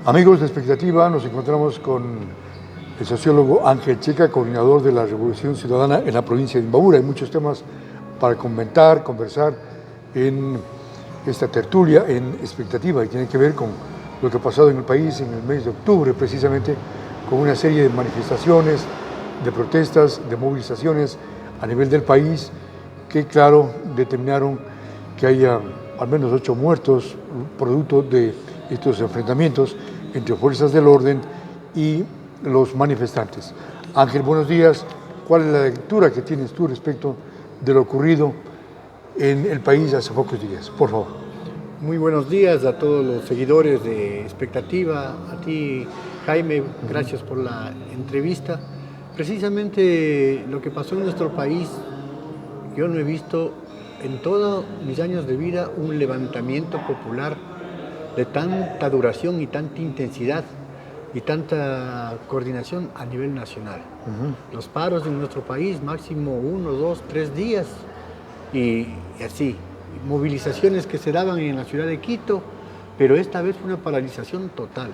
Amigos de Expectativa, nos encontramos con el sociólogo Ángel Checa, coordinador de la Revolución Ciudadana en la provincia de Imbabura. Hay muchos temas para comentar, conversar en esta tertulia en Expectativa y tiene que ver con lo que ha pasado en el país en el mes de octubre, precisamente con una serie de manifestaciones, de protestas, de movilizaciones a nivel del país que, claro, determinaron que haya al menos 8 muertos producto de estos enfrentamientos entre fuerzas del orden y los manifestantes. Ángel, buenos días. ¿Cuál es la lectura que tienes tú respecto de lo ocurrido en el país hace pocos días? Por favor. Muy buenos días a todos los seguidores de Expectativa, a ti, Jaime, gracias por la entrevista. Precisamente lo que pasó en nuestro país, yo no he visto en todos mis años de vida un levantamiento popular de tanta duración y tanta intensidad y tanta coordinación a nivel nacional. Los paros en nuestro país, máximo 1, 2, 3 días y así. Movilizaciones que se daban en la ciudad de Quito, pero esta vez fue una paralización total.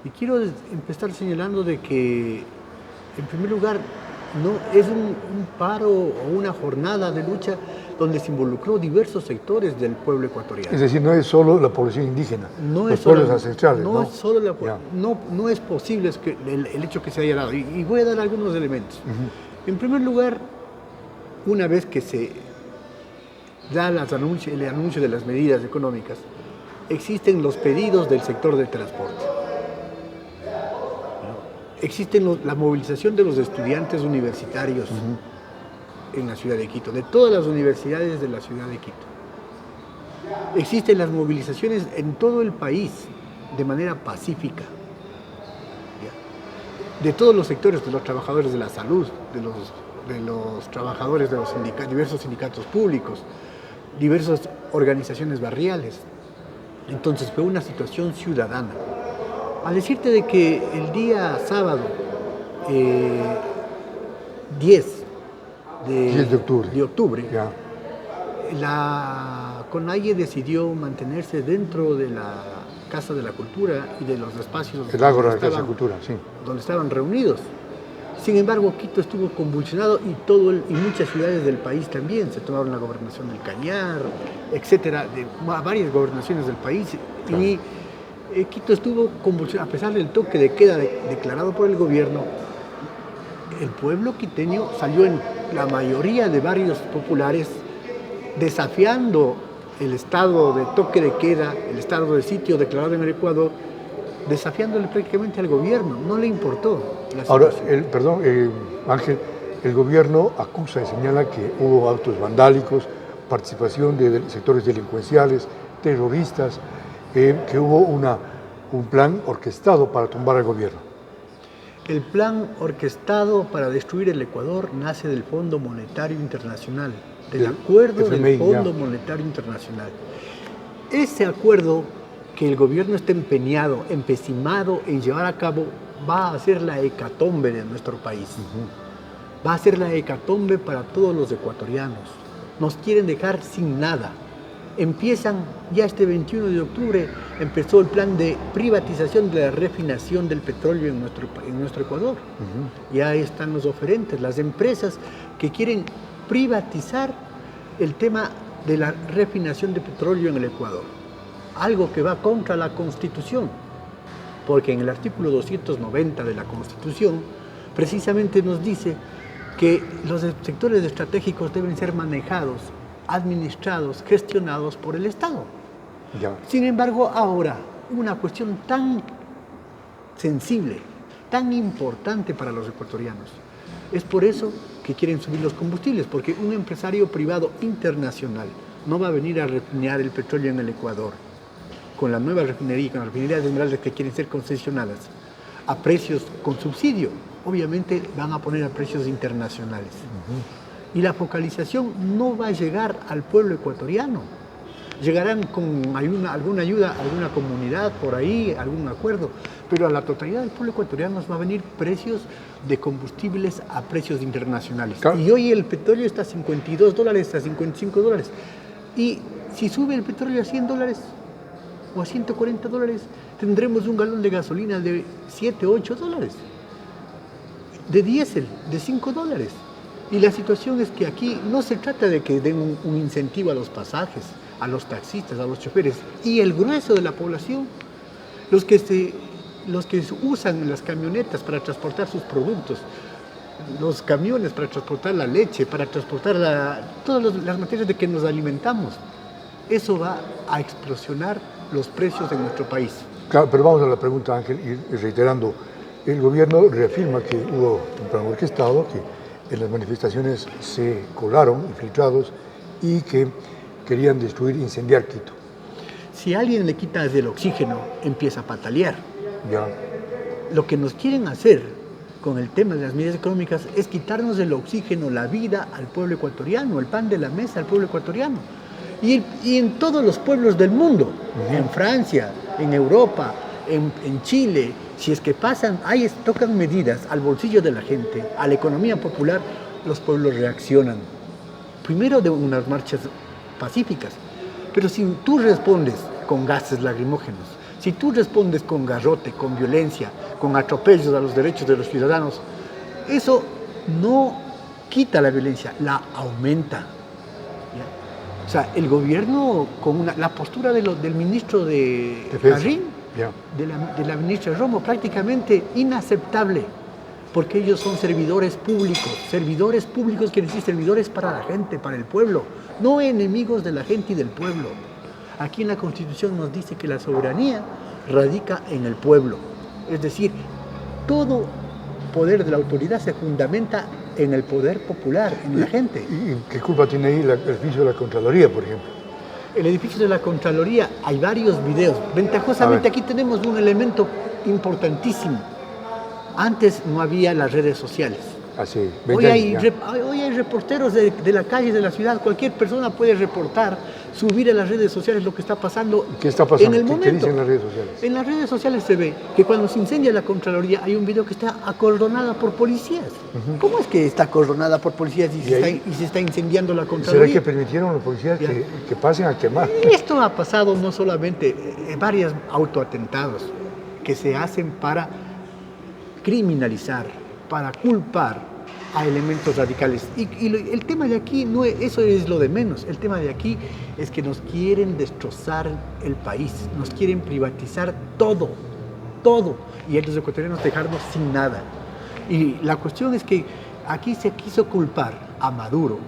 Y quiero empezar señalando de que, en primer lugar, no es un paro o una jornada de lucha donde se involucró diversos sectores del pueblo ecuatoriano. Es decir, no es solo la población indígena, no los pueblos ancestrales. No es solo no es posible el hecho que se haya dado. Y voy a dar algunos elementos. En primer lugar, una vez que se da el anuncio de las medidas económicas, existen los pedidos del sector del transporte. Existe la movilización de los estudiantes universitarios en la ciudad de Quito, de todas las universidades de la ciudad de Quito. Existen las movilizaciones en todo el país de manera pacífica, de todos los sectores, de los trabajadores de la salud, de los trabajadores de los diversos sindicatos públicos, diversas organizaciones barriales. Entonces fue una situación ciudadana. Al decirte de que el día sábado 10 de octubre, la CONAIE decidió mantenerse dentro de la Casa de la Cultura y de los espacios donde estaban reunidos. Sin embargo, Quito estuvo convulsionado y muchas ciudades del país también. Se tomaron la gobernación del Cañar, etcétera, de varias gobernaciones del país. Claro. Y Quito estuvo convulsionado, a pesar del toque de queda declarado por el gobierno. El pueblo quiteño salió en la mayoría de barrios populares desafiando el estado de toque de queda, el estado de sitio declarado en el Ecuador, desafiándole prácticamente al gobierno, no le importó la situación. Ahora, Ángel, el gobierno acusa y señala que hubo actos vandálicos, participación de sectores delincuenciales, terroristas, que hubo un plan orquestado para tumbar al gobierno. El plan orquestado para destruir el Ecuador nace del Fondo Monetario Internacional, del acuerdo FMI, del Fondo Monetario Internacional. Ese acuerdo que el gobierno está empecinado en llevar a cabo, va a ser la hecatombe de nuestro país. Va a ser la hecatombe para todos los ecuatorianos. Nos quieren dejar sin nada. Empiezan, ya este 21 de octubre, empezó el plan de privatización de la refinación del petróleo en nuestro Ecuador. Ya están los oferentes, las empresas que quieren privatizar el tema de la refinación de petróleo en el Ecuador. Algo que va contra la Constitución, porque en el artículo 290 de la Constitución precisamente nos dice que los sectores estratégicos deben ser manejados, administrados, gestionados por el Estado. Sin embargo, ahora, una cuestión tan sensible, tan importante para los ecuatorianos, es por eso que quieren subir los combustibles, porque un empresario privado internacional no va a venir a refinar el petróleo en el Ecuador con la nueva refinería, con las refinerías de Esmeraldas que quieren ser concesionadas a precios con subsidio. Obviamente van a poner a precios internacionales. Y la focalización no va a llegar al pueblo ecuatoriano. Llegarán con alguna ayuda, alguna comunidad por ahí, algún acuerdo, pero a la totalidad del pueblo ecuatoriano nos va a venir precios de combustibles a precios internacionales. Claro. Y hoy el petróleo está a $52, a $55. Y si sube el petróleo a $100, o a $140, tendremos un galón de gasolina de $7, $8, de diésel de $5. Y la situación es que aquí no se trata de que den un incentivo a los pasajes, a los taxistas, a los choferes, y el grueso de la población, los que usan las camionetas para transportar sus productos, los camiones para transportar la leche, para transportar todas las materias de que nos alimentamos. Eso va a explosionar los precios en nuestro país. Claro, pero vamos a la pregunta, Ángel, y reiterando, el gobierno reafirma que hubo un plan orquestado, que en las manifestaciones se colaron infiltrados y que querían destruir, incendiar Quito. Si a alguien le quitas el oxígeno, empieza a patalear. Ya. Lo que nos quieren hacer con el tema de las medidas económicas es quitarnos el oxígeno, la vida al pueblo ecuatoriano, el pan de la mesa al pueblo ecuatoriano. Y en todos los pueblos del mundo, en Francia, en Europa, en Chile, si es que tocan medidas al bolsillo de la gente, a la economía popular, los pueblos reaccionan. Primero de unas marchas pacíficas, pero si tú respondes con gases lacrimógenos, si tú respondes con garrote, con violencia, con atropellos a los derechos de los ciudadanos, eso no quita la violencia, la aumenta. ¿Ya? O sea, el gobierno, con la postura del ministro de Carrín, de la ministra Romo, prácticamente inaceptable, porque ellos son servidores públicos quiere decir servidores para la gente, para el pueblo, no enemigos de la gente y del pueblo. Aquí en la Constitución nos dice que la soberanía radica en el pueblo, es decir, todo poder de la autoridad se fundamenta en el poder popular, en la gente. ¿Y qué culpa tiene ahí el edificio de la Contraloría, por ejemplo? El edificio de la Contraloría, hay varios videos. Ventajosamente aquí tenemos un elemento importantísimo. Antes no había las redes sociales. Así, hoy hay reporteros de la calle, de la ciudad. Cualquier persona puede reportar, subir a las redes sociales lo que está pasando. ¿Qué está pasando? En el momento. ¿Qué dicen las redes sociales? En las redes sociales se ve que cuando se incendia la Contraloría hay un video que está acordonada por policías. ¿Cómo es que está acordonada por policías y se está incendiando la Contraloría? ¿Será que permitieron a los policías que pasen a quemar? Esto ha pasado no solamente varios autoatentados que se hacen para criminalizar, para culpar a elementos radicales. Y el tema de aquí, eso es lo de menos. El tema de aquí es que nos quieren destrozar el país, nos quieren privatizar todo. Y a los ecuatorianos dejarnos sin nada. Y la cuestión es que aquí se quiso culpar a Maduro.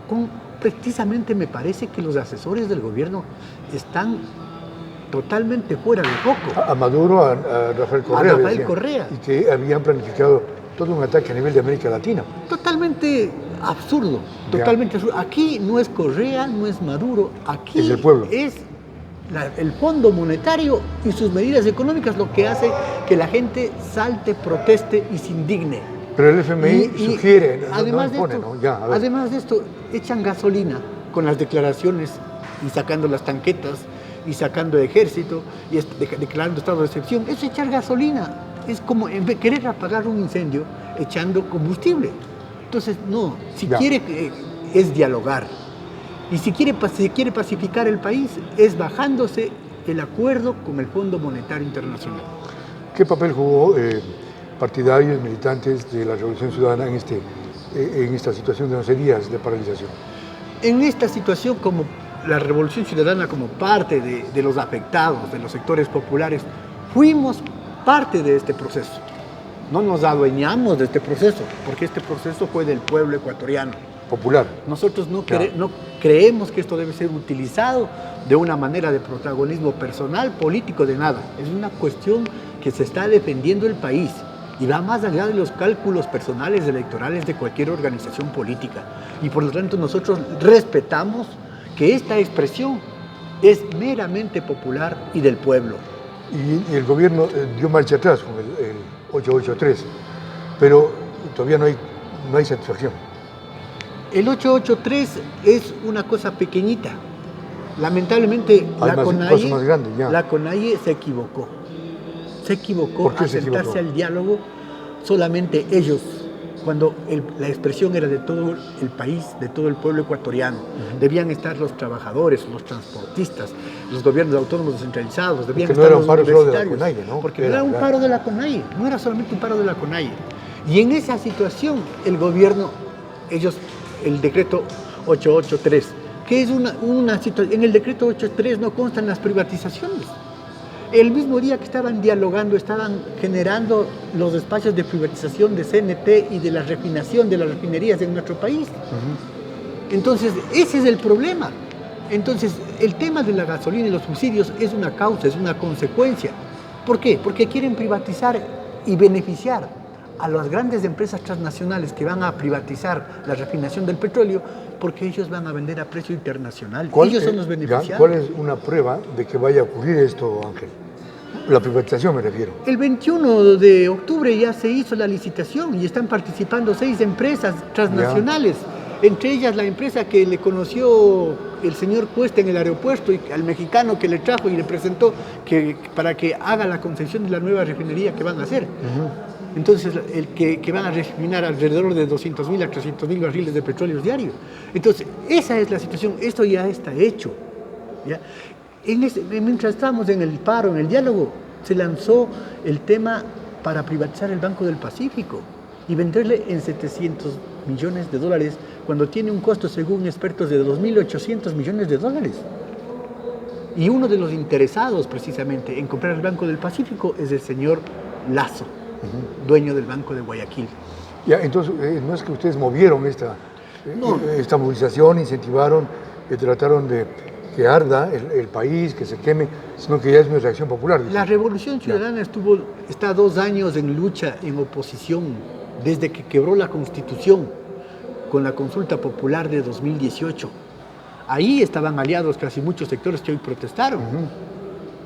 Precisamente me parece que los asesores del gobierno están totalmente fuera de foco. A Maduro, a Rafael Correa. A Rafael Correa. Y que habían planificado todo un ataque a nivel de América Latina. Totalmente absurdo, totalmente absurdo. Aquí no es Correa, no es Maduro, aquí es el pueblo. Es el Fondo Monetario y sus medidas económicas lo que hace que la gente salte, proteste y se indigne. Pero el FMI sugiere, además de esto, echan gasolina con las declaraciones y sacando las tanquetas y sacando ejército y declarando estado de excepción. Es echar gasolina. Es como querer apagar un incendio echando combustible. Entonces, no, si quiere es dialogar. Y si quiere pacificar el país es bajándose el acuerdo con el Fondo Monetario Internacional. ¿Qué papel jugó partidarios, militantes de la Revolución Ciudadana en esta situación de 11 días de paralización? En esta situación, como la Revolución Ciudadana, como parte de los afectados, de los sectores populares, fuimos parte de este proceso. No nos adueñamos de este proceso, porque este proceso fue del pueblo ecuatoriano. Popular. Nosotros no creemos que esto debe ser utilizado de una manera de protagonismo personal, político, de nada. Es una cuestión que se está defendiendo el país y va más allá de los cálculos personales electorales de cualquier organización política. Y por lo tanto nosotros respetamos que esta expresión es meramente popular y del pueblo. Y el gobierno dio marcha atrás con el 883, pero todavía no hay satisfacción. El 883 es una cosa pequeñita. Lamentablemente la CONAIE se equivocó. Se equivocó al sentarse al diálogo. Solamente ellos cuando la expresión era de todo el país, de todo el pueblo ecuatoriano. Debían estar los trabajadores, los transportistas, los gobiernos autónomos descentralizados, debían estar los universitarios. No era un paro solo de la CONAIE, ¿no? Porque era un paro de la CONAIE, no era solamente un paro de la CONAIE. Y en esa situación, el gobierno, el decreto 883, que es una situación, en el decreto 883 no constan las privatizaciones. El mismo día que estaban dialogando, estaban generando los espacios de privatización de CNT y de la refinación de las refinerías en nuestro país. Entonces, ese es el problema. Entonces, el tema de la gasolina y los subsidios es una causa, es una consecuencia. ¿Por qué? Porque quieren privatizar y beneficiar a las grandes empresas transnacionales que van a privatizar la refinación del petróleo, porque ellos van a vender a precio internacional. Ellos son los beneficiarios. ¿Cuál es una prueba de que vaya a ocurrir esto, Ángel? La privatización me refiero. El 21 de octubre ya se hizo la licitación y están participando 6 empresas transnacionales. Entre ellas la empresa que le conoció el señor Cuesta en el aeropuerto y al mexicano que le trajo y le presentó para que haga la concesión de la nueva refinería que van a hacer. Entonces, que van a refinar alrededor de 200.000 a 300.000 barriles de petróleo diarios. Entonces, esa es la situación. Esto ya está hecho, ¿ya? Mientras estábamos en el paro, en el diálogo, se lanzó el tema para privatizar el Banco del Pacífico y venderle en $700 millones, cuando tiene un costo, según expertos, de $2.800 millones. Y uno de los interesados, precisamente, en comprar el Banco del Pacífico es el señor Lazo, dueño del Banco de Guayaquil. Ya, entonces, no es que ustedes movieron esta movilización, incentivaron, trataron de que arda el país, que se queme, sino que ya es una reacción popular. La Revolución Ciudadana está 2 años en lucha, en oposición, desde que quebró la Constitución con la consulta popular de 2018. Ahí estaban aliados casi muchos sectores que hoy protestaron.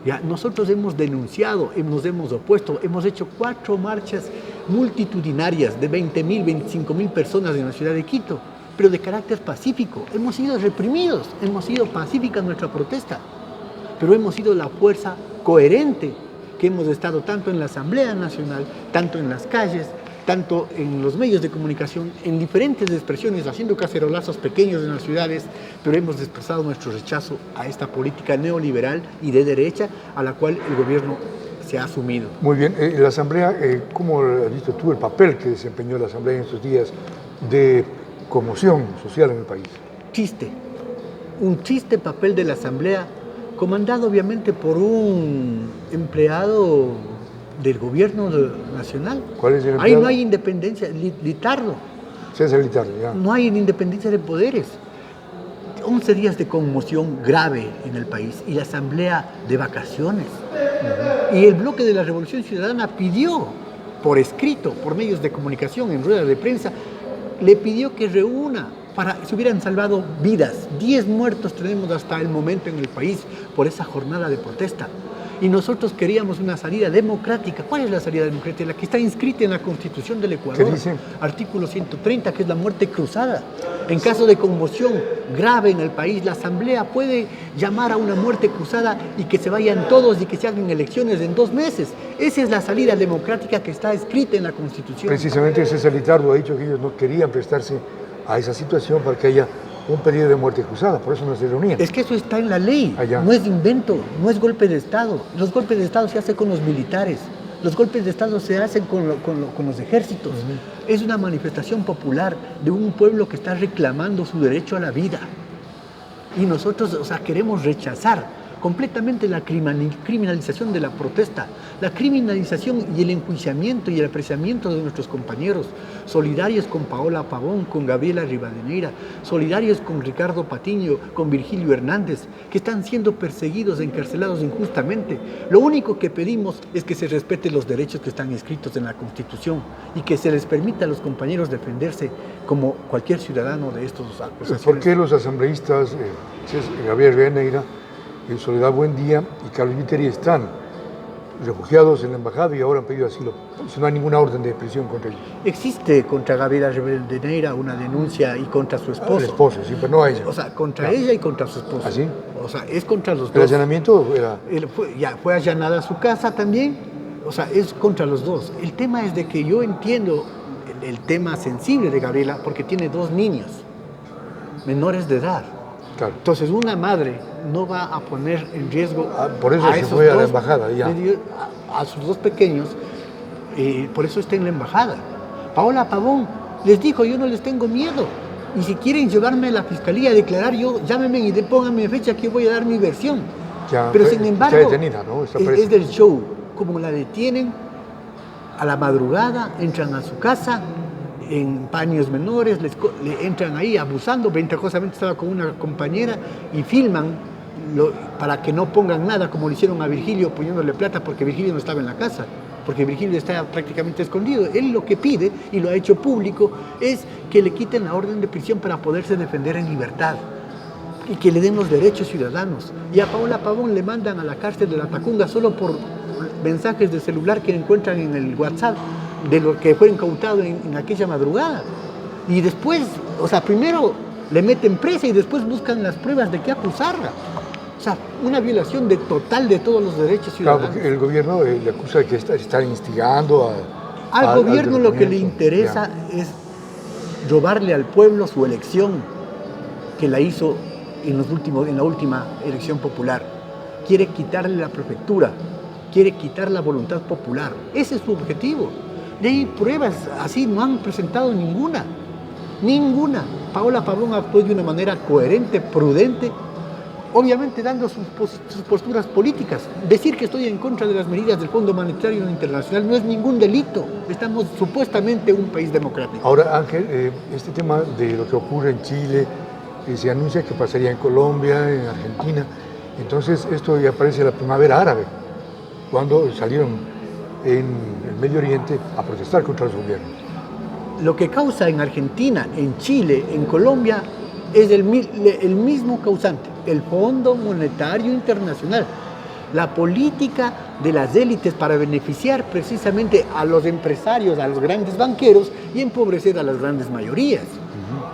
Ya, nosotros hemos denunciado, nos hemos opuesto, hemos hecho 4 marchas multitudinarias de 20.000, 25.000 personas en la ciudad de Quito, pero de carácter pacífico. Hemos sido reprimidos, hemos sido pacífica en nuestra protesta, pero hemos sido la fuerza coherente que hemos estado tanto en la Asamblea Nacional, tanto en las calles, tanto en los medios de comunicación, en diferentes expresiones, haciendo cacerolazos pequeños en las ciudades, pero hemos expresado nuestro rechazo a esta política neoliberal y de derecha a la cual el gobierno se ha asumido. Muy bien, la Asamblea, ¿cómo has visto tú el papel que desempeñó la Asamblea en estos días de conmoción social en el país? Un triste papel de la Asamblea, comandado obviamente por un empleado del gobierno nacional. ¿Cuál es el empleado? Ahí no hay independencia, Litardo. César Litardo, ya. No hay independencia de poderes. 11 días de conmoción grave en el país y la Asamblea de vacaciones. Y el bloque de la Revolución Ciudadana pidió, por escrito, por medios de comunicación, en ruedas de prensa, le pidió que reúna se hubieran salvado vidas. 10 muertos tenemos hasta el momento en el país por esa jornada de protesta. Y nosotros queríamos una salida democrática. ¿Cuál es la salida democrática? La que está inscrita en la Constitución del Ecuador. ¿Qué dice? Artículo 130, que es la muerte cruzada. En caso de conmoción grave en el país, la Asamblea puede llamar a una muerte cruzada y que se vayan todos y que se hagan elecciones en 2 meses. Esa es la salida democrática que está escrita en la Constitución. Precisamente César Litardo ha dicho que ellos no querían prestarse a esa situación para que haya un pedido de muerte cruzada, por eso no se reunían. Es que eso está en la ley, no es invento, no es golpe de Estado. Los golpes de Estado se hacen con los militares, los golpes de Estado se hacen con los ejércitos. Es una manifestación popular de un pueblo que está reclamando su derecho a la vida. Y nosotros, queremos rechazar completamente la criminalización de la protesta, la criminalización y el enjuiciamiento y el apresamiento de nuestros compañeros, solidarios con Paola Pavón, con Gabriela Rivadeneira, solidarios con Ricardo Patiño, con Virgilio Hernández, que están siendo perseguidos, encarcelados injustamente. Lo único que pedimos es que se respeten los derechos que están inscritos en la Constitución y que se les permita a los compañeros defenderse como cualquier ciudadano de estos acusaciones. ¿Por qué los asambleístas, Gabriela Rivadeneira, Soledad Buendía y Carlos Viteri están refugiados en la embajada y ahora han pedido asilo? Si no hay ninguna orden de prisión contra ellos. Existe contra Gabriela Rivadeneira una denuncia y contra su esposo. El esposo, sí, pero no a ella. Contra ella y contra su esposo. ¿Ah, sí? Es contra los dos. ¿El allanamiento era? Fue allanada su casa también. Es contra los dos. El tema es de que yo entiendo el tema sensible de Gabriela porque tiene 2 niños menores de edad. Claro. Entonces una madre no va a poner en riesgo por eso se fue a la embajada ya. A sus 2 pequeños, por eso está en la embajada. Paola Pavón les dijo, yo no les tengo miedo, y si quieren llevarme a la fiscalía a declarar, llámenme y pónganme fecha que yo voy a dar mi versión. Ya, pero sin embargo, está detenida, ¿no? Está presa. Es del show, como la detienen a la madrugada, entran a su casa en paños menores, le entran ahí abusando, ventajosamente estaba con una compañera y filman para que no pongan nada, como le hicieron a Virgilio poniéndole plata porque Virgilio no estaba en la casa, porque Virgilio está prácticamente escondido. Él lo que pide, y lo ha hecho público, es que le quiten la orden de prisión para poderse defender en libertad y que le den los derechos ciudadanos. Y a Paola Pavón le mandan a la cárcel de la Tacunga solo por mensajes de celular que encuentran en el WhatsApp de lo que fue incautado en aquella madrugada. Y después, o sea, primero le meten presa y después buscan las pruebas de qué acusarla. O sea, una violación total de todos los derechos ciudadanos. Claro, porque el gobierno le acusa de que está instigando al gobierno lo que le interesa es robarle al pueblo su elección, que la hizo en la última elección popular. Quiere quitarle la prefectura, quiere quitar la voluntad popular. Ese es su objetivo. Y hay pruebas así, no han presentado ninguna. Ninguna. Paola Pavón actuó de una manera coherente, prudente, obviamente dando sus posturas políticas. Decir que estoy en contra de las medidas del Fondo Monetario Internacional no es ningún delito. Estamos supuestamente un país democrático. Ahora, Ángel, este tema de lo que ocurre en Chile, se anuncia que pasaría en Colombia, en Argentina. Entonces, esto ya parece la primavera árabe, cuando salieron en el Medio Oriente a protestar contra los gobiernos. Lo que causa en Argentina, en Chile, en Colombia, es el mismo causante, el Fondo Monetario Internacional. La política de las élites para beneficiar precisamente a los empresarios, a los grandes banqueros y empobrecer a las grandes mayorías.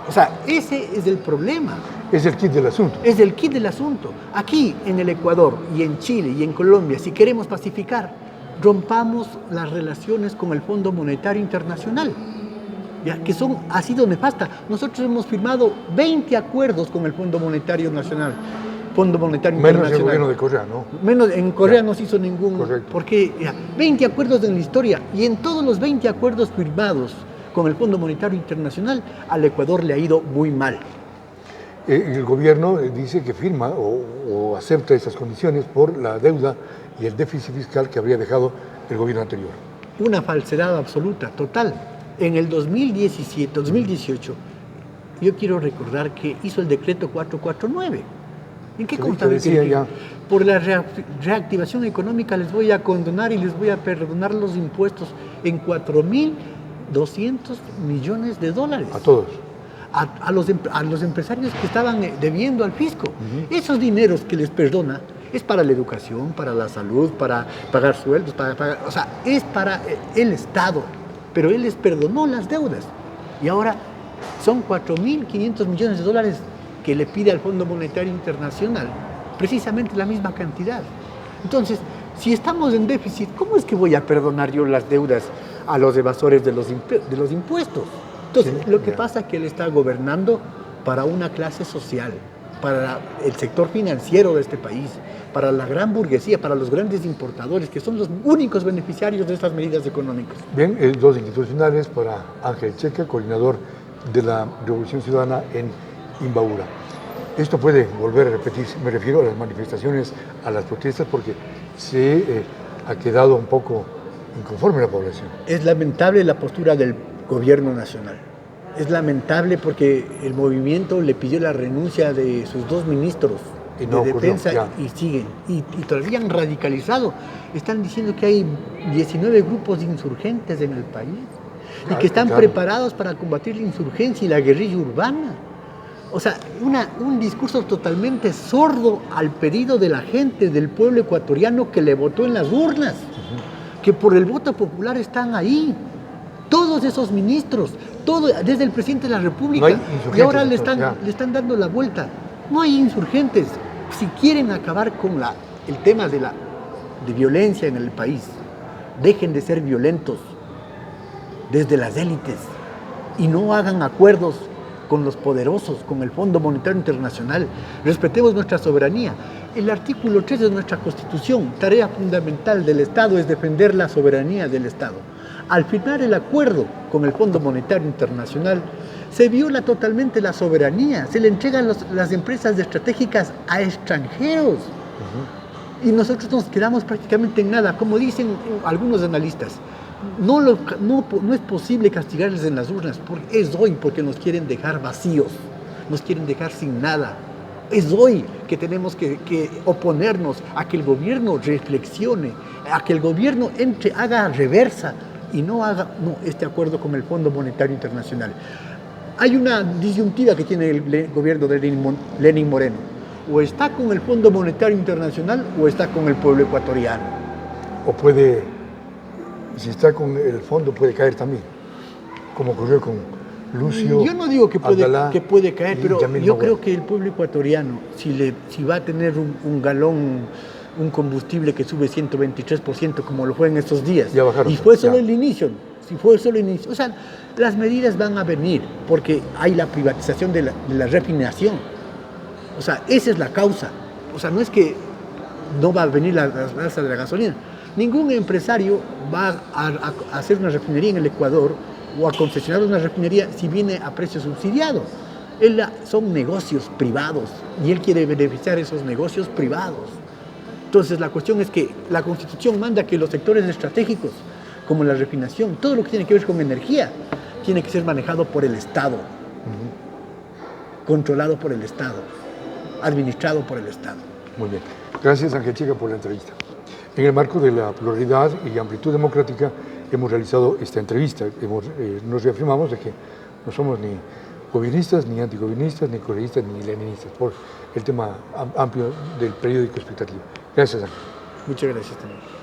O sea, ese es el problema. Es el kit del asunto. Es el kit del asunto. Aquí, en el Ecuador y en Chile y en Colombia, si queremos pacificar, rompamos las relaciones con el Fondo Monetario Internacional, ya que ha sido nefasta. Nosotros hemos firmado 20 acuerdos con el Fondo Monetario Nacional. Fondo Monetario Internacional. Menos el gobierno de Correa, ¿no? Menos en Correa no se hizo ningún. Correcto. Porque 20 acuerdos en la historia, y en todos los 20 acuerdos firmados con el Fondo Monetario Internacional, al Ecuador le ha ido muy mal. El gobierno dice que firma o acepta esas condiciones por la deuda y el déficit fiscal que habría dejado el gobierno anterior. Una falsedad absoluta, total. En el 2018, yo quiero recordar que hizo el decreto 449. ¿En qué consta? Por la reactivación económica les voy a condonar y les voy a perdonar los impuestos en 4.200 millones de dólares. A todos. A los empresarios que estaban debiendo al fisco. Esos dineros que les perdona es para la educación, para la salud, para pagar sueldos, o sea, es para el Estado. Pero él les perdonó las deudas. Y ahora son 4.500 millones de dólares que le pide al Fondo Monetario Internacional, precisamente la misma cantidad. Entonces, si estamos en déficit, ¿cómo es que voy a perdonar yo las deudas a los evasores de los impuestos? Entonces, lo que pasa es que él está gobernando para una clase social, para el sector financiero de este país, para la gran burguesía, para los grandes importadores, que son los únicos beneficiarios de estas medidas económicas. Bien, 2 institucionales para Ángel Checa, coordinador de la Revolución Ciudadana en Imbabura. Esto puede volver a repetirse, me refiero a las manifestaciones, a las protestas, porque se ha quedado un poco inconforme la población. Es lamentable la postura del gobierno nacional. Es lamentable porque el movimiento le pidió la renuncia de sus 2 ministros de defensa y siguen. Y todavía han radicalizado. Están diciendo que hay 19 grupos de insurgentes en el país y que están preparados para combatir la insurgencia y la guerrilla urbana. O sea, un discurso totalmente sordo al pedido de la gente, del pueblo ecuatoriano que le votó en las urnas, que por el voto popular están ahí. Todos esos ministros, desde el presidente de la República, y ahora le están dando la vuelta. No hay insurgentes. Si quieren acabar con el tema de violencia en el país, dejen de ser violentos. desde las élites y no hagan acuerdos con los poderosos, con el Fondo Monetario Internacional. Respetemos nuestra soberanía. El artículo 3 de nuestra Constitución, tarea fundamental del Estado es defender la soberanía del Estado. Al firmar el acuerdo con el Fondo Monetario Internacional, se viola totalmente la soberanía, se le entregan las empresas estratégicas a extranjeros. Y nosotros nos quedamos prácticamente en nada. Como dicen algunos analistas, no es posible castigarles en las urnas, porque es hoy porque nos quieren dejar vacíos, nos quieren dejar sin nada. Es hoy que tenemos que oponernos a que el gobierno reflexione, a que el gobierno haga reversa y no haga este acuerdo con el Fondo Monetario Internacional. Hay una disyuntiva que tiene el gobierno de Lenín Moreno. O está con el Fondo Monetario Internacional o está con el pueblo ecuatoriano. O puede, si está con el fondo, puede caer también, como ocurrió con Lucio. Yo no digo que puede caer, pero yo creo que el pueblo ecuatoriano, si va a tener un galón, un combustible que sube 123%, como lo fue en estos días, ya bajaron, y fue solo el inicio, o sea, las medidas van a venir, porque hay la privatización de la refinación. O sea, esa es la causa. O sea, no es que no va a venir la alza de la gasolina. Ningún empresario va a hacer una refinería en el Ecuador o a concesionar una refinería si viene a precio subsidiado. Son negocios privados y él quiere beneficiar esos negocios privados. Entonces, la cuestión es que la Constitución manda que los sectores estratégicos, como la refinación, todo lo que tiene que ver con energía, tiene que ser manejado por el Estado, controlado por el Estado, administrado por el Estado. Muy bien. Gracias, Ángel Chica, por la entrevista. En el marco de la pluralidad y amplitud democrática hemos realizado esta entrevista. Nos reafirmamos de que no somos ni gobiernistas, ni antigobiernistas, ni correístas, ni leninistas, por el tema amplio del periódico Expectativa. Gracias, Ángel. Muchas gracias también.